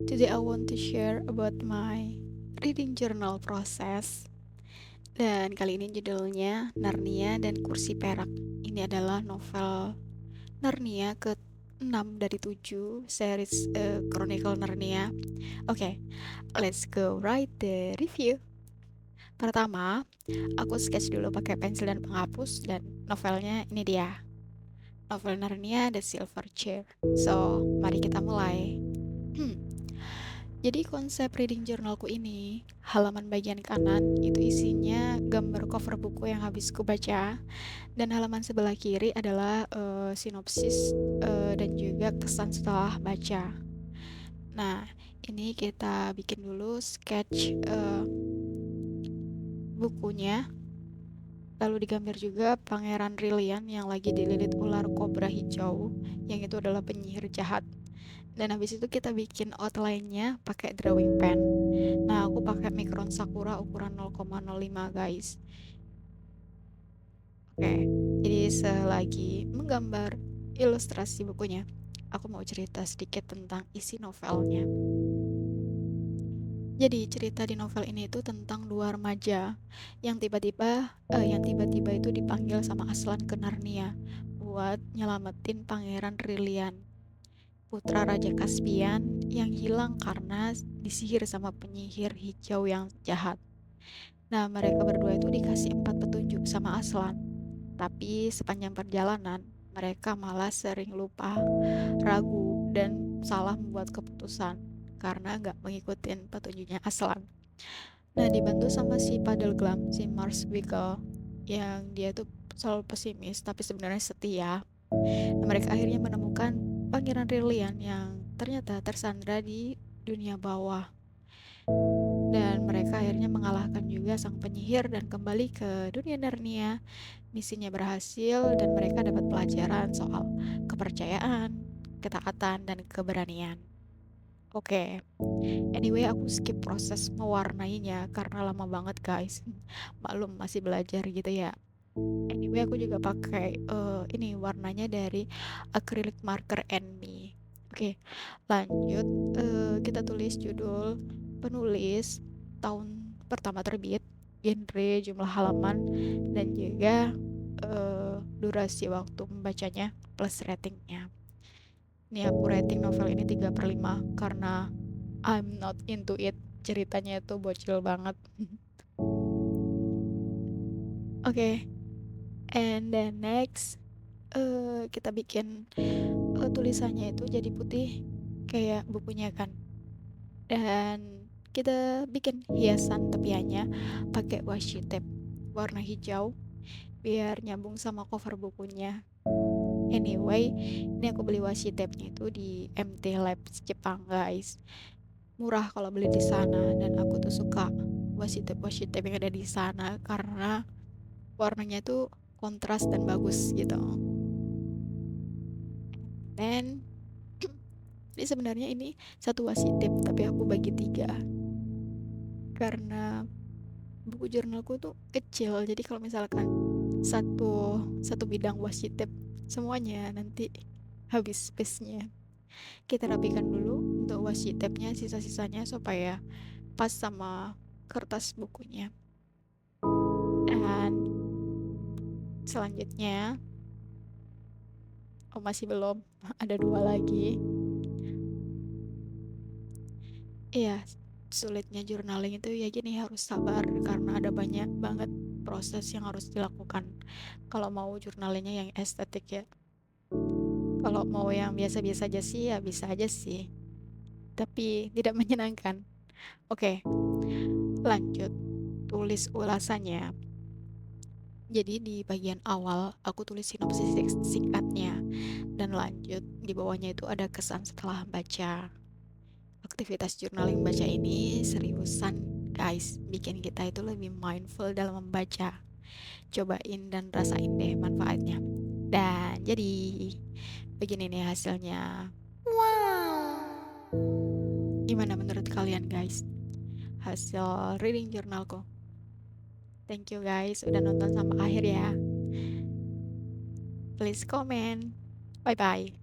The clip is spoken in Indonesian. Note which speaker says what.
Speaker 1: Today I want to share about my reading journal process. Dan kali ini judulnya Narnia dan Kursi Perak. Ini adalah novel Narnia ke-6 dari 7 series Chronicle Narnia. Oke, let's go write the review. Pertama, aku sketch dulu pakai pensil dan penghapus, dan novelnya ini dia. Novel Narnia The Silver Chair. So, mari kita mulai. Jadi konsep reading journalku ini, halaman bagian kanan itu isinya gambar cover buku yang habis ku baca, dan halaman sebelah kiri adalah sinopsis dan juga kesan setelah baca. Nah, ini kita bikin dulu sketch bukunya, lalu digambar juga Pangeran Rilian yang lagi dililit ular kobra hijau, yang itu adalah penyihir jahat. Dan habis itu kita bikin outline-nya pakai drawing pen. Nah, aku pakai Micron Sakura ukuran 0,05 guys. Oke, jadi selagi menggambar ilustrasi bukunya, aku mau cerita sedikit tentang isi novelnya. Jadi cerita di novel ini itu tentang dua remaja yang tiba-tiba itu dipanggil sama Aslan ke Narnia buat nyelamatin Pangeran Rilian, putra Raja Caspian yang hilang karena disihir sama penyihir hijau yang jahat. Nah, mereka berdua itu dikasih 4 petunjuk sama Aslan. Tapi sepanjang perjalanan, mereka malah sering lupa, ragu, dan salah membuat keputusan karena nggak mengikutin petunjuknya Aslan. Nah, dibantu sama si Padelglam, si Mars Wiggle, yang dia tuh selalu pesimis tapi sebenarnya setia. Nah, mereka akhirnya menemukan Pangeran Rilian yang ternyata tersandra di dunia bawah. Dan mereka akhirnya mengalahkan juga sang penyihir dan kembali ke dunia Narnia. Misinya berhasil dan mereka dapat pelajaran soal kepercayaan, ketaatan, dan keberanian. Oke, anyway aku skip proses mewarnainya karena lama banget guys. Maklum masih belajar gitu ya. Anyway aku juga pakai ini warnanya dari acrylic marker NME. Oke, lanjut. Kita tulis judul, penulis, tahun pertama terbit, genre, jumlah halaman, dan juga durasi waktu membacanya plus ratingnya. Ini aku rating novel ini 3/5 karena I'm not into it. Ceritanya itu bocil banget. Oke, and then next kita bikin tulisannya itu jadi putih kayak bukunya kan. Dan kita bikin hiasan tepiannya pakai washi tape warna hijau biar nyambung sama cover bukunya. Anyway, ini aku beli washi tape-nya itu di MT Labs Jepang guys. Murah kalau beli di sana, dan aku tuh suka washi tape yang ada di sana karena warnanya tuh kontras dan bagus gitu. Dan jadi sebenarnya ini satu washi tape tapi aku bagi 3 karena buku jurnalku tuh kecil. Jadi kalau misalkan satu satu bidang washi tape semuanya nanti habis space-nya. Kita rapikan dulu untuk washi tape-nya, sisa-sisanya supaya pas sama kertas bukunya. Dan selanjutnya, oh masih belum, ada 2 lagi. Iya, sulitnya journaling itu ya gini, harus sabar karena ada banyak banget proses yang harus dilakukan. Kalau mau journalingnya yang estetik ya. Kalau mau yang biasa-biasa aja sih ya bisa aja sih. Tapi tidak menyenangkan. Oke, lanjut. Tulis ulasannya. Jadi di bagian awal aku tulis sinopsis singkatnya, dan lanjut di bawahnya itu ada kesan setelah baca. Aktivitas journaling baca ini seriusan guys, bikin kita itu lebih mindful dalam membaca. Cobain dan rasain deh manfaatnya. Dan jadi begini nih hasilnya. Wow. Gimana menurut kalian guys? Hasil reading journalku. Thank you guys udah nonton sampai akhir ya. Please comment. Bye bye.